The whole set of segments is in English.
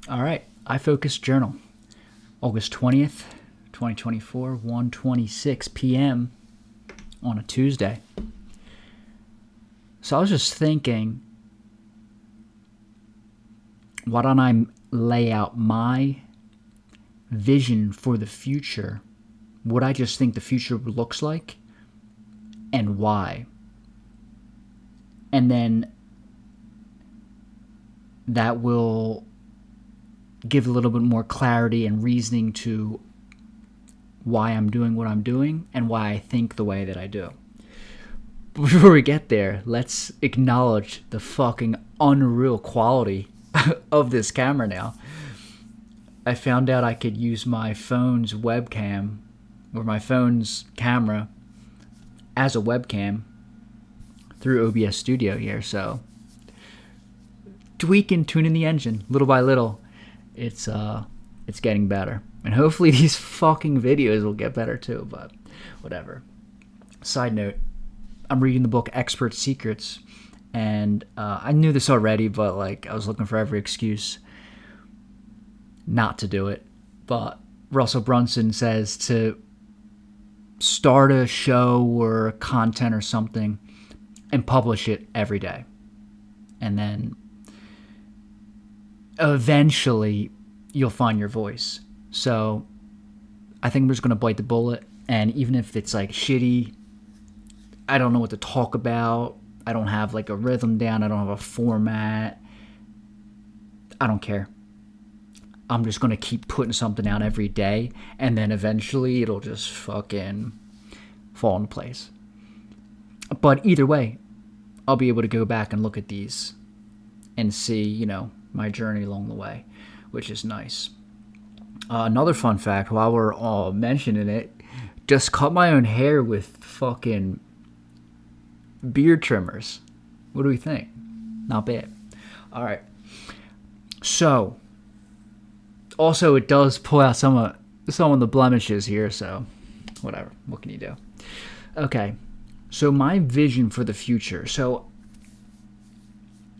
All right, iFocus journal, August 20th, 2024, 1:26 p.m. on a Tuesday. So I was just thinking, why don't I lay out my vision for the future? What I just think the future looks like and why. And then that will give a little bit more clarity and reasoning to why I'm doing what I'm doing and why I think the way that I do. Before we get there, let's acknowledge the fucking unreal quality of this camera now. I found out I could use my phone's webcam or my phone's camera as a webcam through OBS Studio here, so tweaking, tuning the engine little by little. It's getting better, and hopefully these fucking videos will get better too. But whatever. Side note: I'm reading the book Expert Secrets, and I knew this already, but like I was looking for every excuse not to do it. But Russell Brunson says to start a show or content or something and publish it every day, and then eventually you'll find your voice. So I think I'm just going to bite the bullet, and even if it's like shitty, I don't know what to talk about, I don't have like a rhythm down, I don't have a format, I don't care. I'm just going to keep putting something out every day, and then eventually it'll just fucking fall into place. But either way, I'll be able to go back and look at these and see, my journey along the way, which is nice. Another fun fact, while we're all mentioning it, just cut my own hair with fucking beard trimmers. What do we think? Not bad. All right. So, also it does pull out some of the blemishes here, so whatever. What can you do? Okay. So my vision for the future. So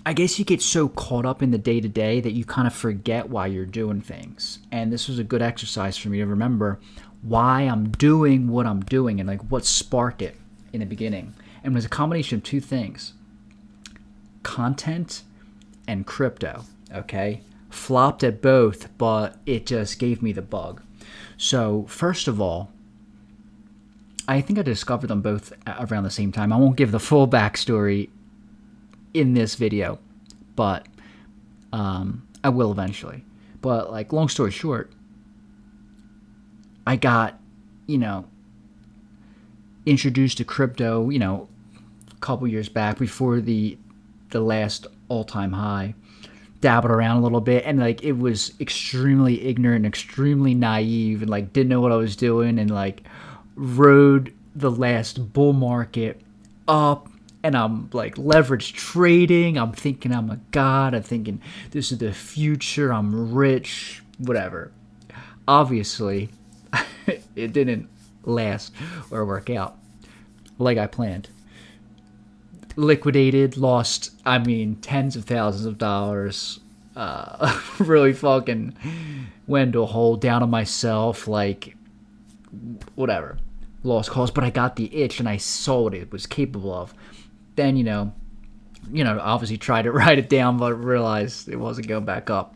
I guess you get so caught up in the day-to-day that you kind of forget why you're doing things. And this was a good exercise for me to remember why I'm doing what I'm doing and like what sparked it in the beginning. And it was a combination of two things: content and crypto. Okay? Flopped at both, but it just gave me the bug. So first of all, I think I discovered them both around the same time. I won't give the full backstory in this video, but I will eventually. But like, long story short, I got introduced to crypto a couple years back before the last all-time high. Dabbled around a little bit, and like it was extremely ignorant, extremely naive, and like didn't know what I was doing, and like rode the last bull market up, and I'm like leverage trading. I'm thinking I'm a god. I'm thinking this is the future. I'm rich, whatever. Obviously, it didn't last or work out like I planned. Liquidated, lost, tens of thousands of dollars. Really fucking went into a hole, down on myself, like, whatever. Lost cause, but I got the itch and I saw what it was capable of. Then, obviously tried to write it down, but realized it wasn't going back up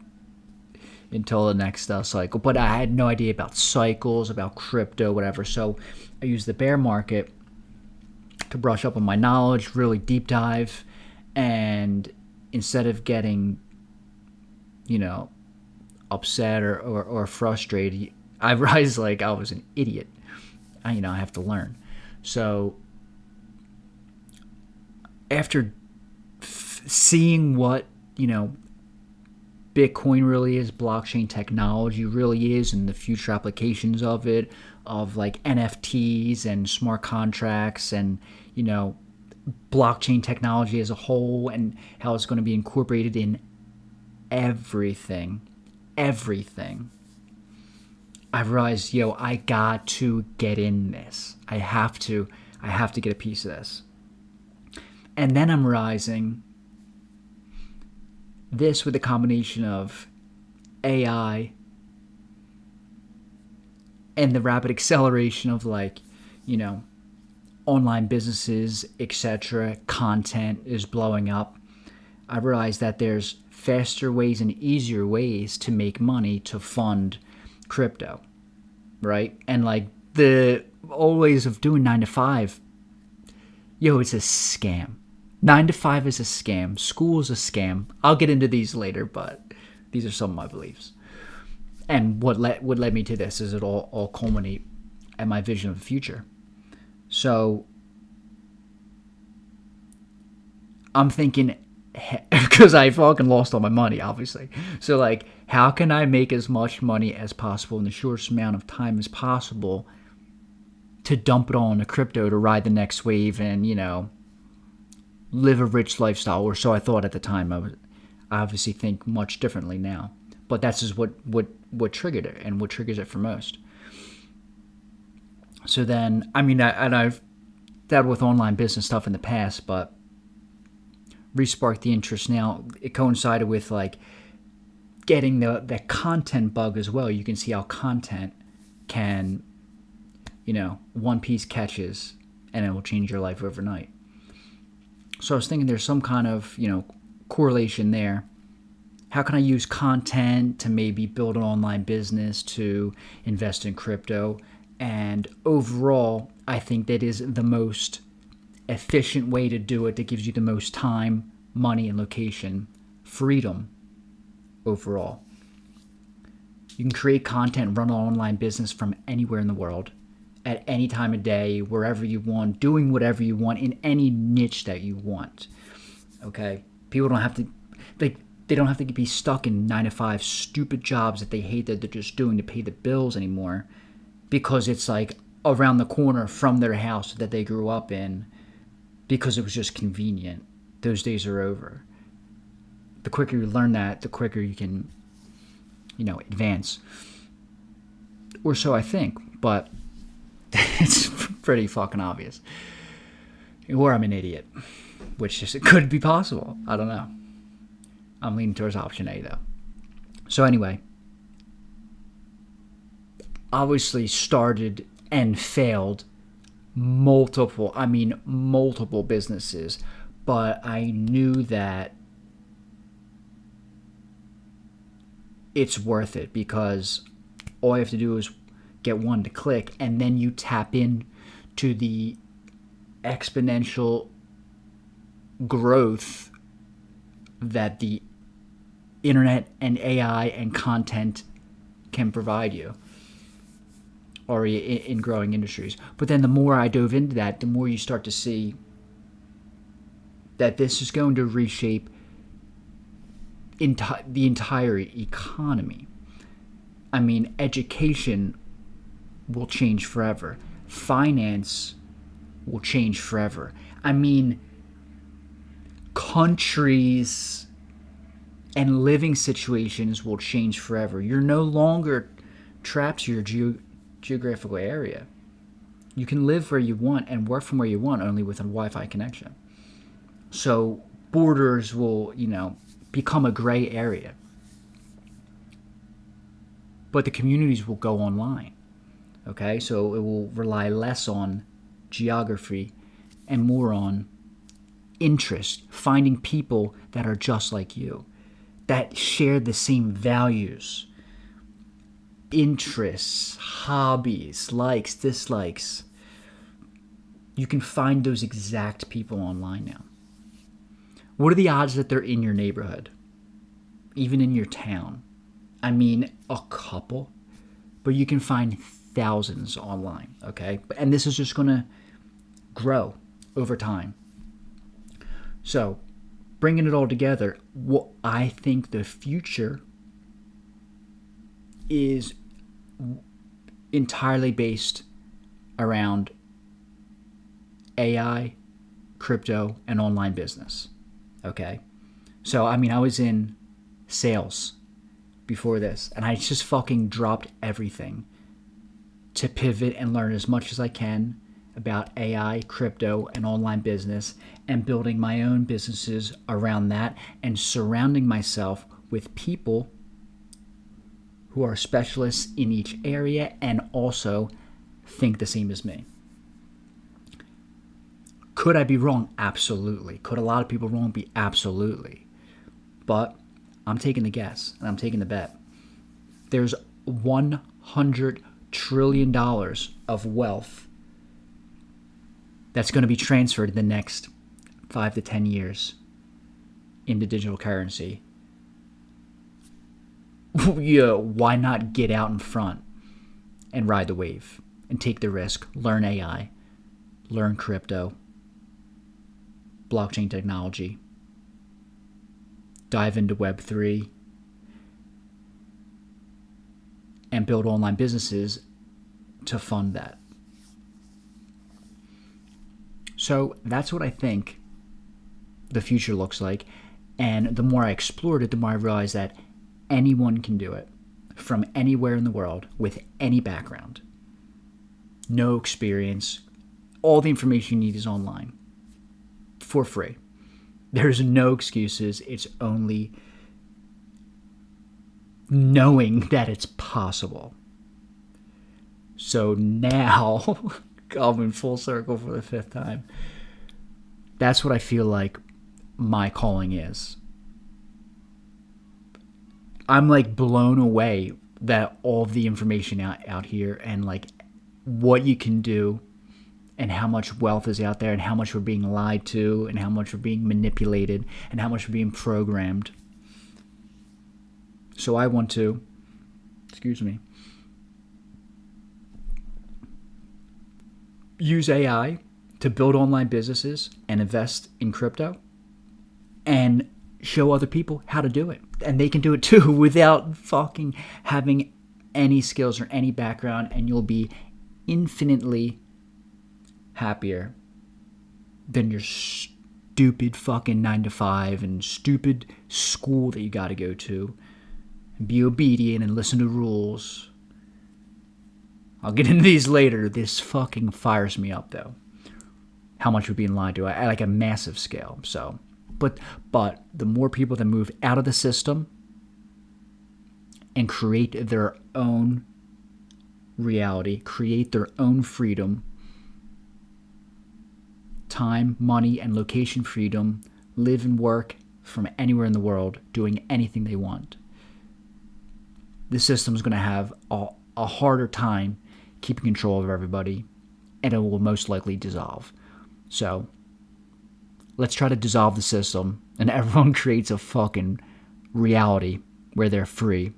until the next cycle. But I had no idea about cycles, about crypto, whatever. So I used the bear market to brush up on my knowledge, really deep dive, and instead of getting, upset or frustrated, I realized like I was an idiot. I have to learn. So after seeing what Bitcoin really is, blockchain technology really is, and the future applications of it, of like NFTs and smart contracts and blockchain technology as a whole, and how it's going to be incorporated in everything, I realized, I got to get in this. I have to get a piece of this. And then I'm realizing this with a combination of AI and the rapid acceleration of like, you know, online businesses, etc., content is blowing up, I realized that there's faster ways and easier ways to make money to fund crypto, right? And like the old ways of doing 9 to 5, yo, it's a scam. 9 to 5 is a scam. School is a scam. I'll get into these later, but these are some of my beliefs. And what led me to this is it all culminate at my vision of the future. So I'm thinking, because I fucking lost all my money, obviously. So like, how can I make as much money as possible in the shortest amount of time as possible to dump it all into crypto to ride the next wave and, you know, live a rich lifestyle? Or so I thought at the time. I obviously think much differently now. But that's just what triggered it and what triggers it for most. So then, I mean, I've dealt with online business stuff in the past, but resparked the interest now. It coincided with like getting the content bug as well. You can see how content can, you know, one piece catches and it will change your life overnight. So I was thinking there's some kind of, you know, correlation there. How can I use content to maybe build an online business, to invest in crypto? And overall, I think that is the most efficient way to do it, that gives you the most time, money, and location freedom overall. You can create content, run an online business from anywhere in the world, at any time of day, wherever you want, doing whatever you want in any niche that you want. Okay? People don't have to, they don't have to be stuck in 9 to 5 stupid jobs that they hate that they're just doing to pay the bills anymore, because it's like around the corner from their house that they grew up in, because it was just convenient. Those days are over. The quicker you learn that, the quicker you can, you know, advance. Or so I think, but it's pretty fucking obvious. Or I'm an idiot, which is, it could be possible. I don't know. I'm leaning towards option A, though. So anyway, obviously started and failed multiple businesses, but I knew that it's worth it, because all you have to do is get one to click, and then you tap in to the exponential growth that the internet and AI and content can provide you, or in growing industries. But then the more I dove into that, the more you start to see that this is going to reshape the entire economy. I mean, education will change forever. Finance will change forever. I mean, countries and living situations will change forever. You're no longer trapped to your geographical area. You can live where you want and work from where you want, only with a Wi-Fi connection. So borders will, you know, become a gray area. But the communities will go online. Okay, so it will rely less on geography and more on interest, finding people that are just like you, that share the same values, interests, hobbies, likes, dislikes. You can find those exact people online now. What are the odds that they're in your neighborhood, even in your town? I mean, a couple, but you can find thousands online, okay? And this is just going to grow over time. So, bringing it all together, what I think the future is entirely based around AI, crypto, and online business, okay? So, I mean, I was in sales before this, and I just fucking dropped everything to pivot and learn as much as I can about AI, crypto, and online business, and building my own businesses around that, and surrounding myself with people who are specialists in each area and also think the same as me. Could I be wrong? Absolutely. Could a lot of people wrong? Be absolutely. But I'm taking the guess and I'm taking the bet. There's $100 trillion of wealth that's going to be transferred in the next 5 to 10 years into digital currency. Yeah, why not get out in front and ride the wave and take the risk, learn AI, learn crypto, blockchain technology, dive into Web3, and build online businesses to fund that. So that's what I think the future looks like. And the more I explored it, the more I realized that anyone can do it from anywhere in the world with any background. No experience. All the information you need is online for free. There's no excuses. It's only knowing that it's possible. So now, coming full circle for the 5th time, that's what I feel like my calling is. I'm like blown away that all of the information out here and like what you can do and how much wealth is out there and how much we're being lied to and how much we're being manipulated and how much we're being programmed. So I want to, use AI to build online businesses and invest in crypto and show other people how to do it. And they can do it too without fucking having any skills or any background, and you'll be infinitely happier than your stupid fucking 9 to 5 and stupid school that you got to go to and be obedient and listen to rules. I'll get into these later. This fucking fires me up though. How much we're being lied to at like a massive scale. So, but the more people that move out of the system and create their own reality, create their own freedom, time, money, and location freedom, live and work from anywhere in the world, doing anything they want. The system's going to have a harder time keeping control of everybody, and it will most likely dissolve. So, let's try to dissolve the system, and everyone creates a fucking reality where they're free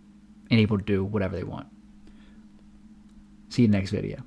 and able to do whatever they want. See you in the next video.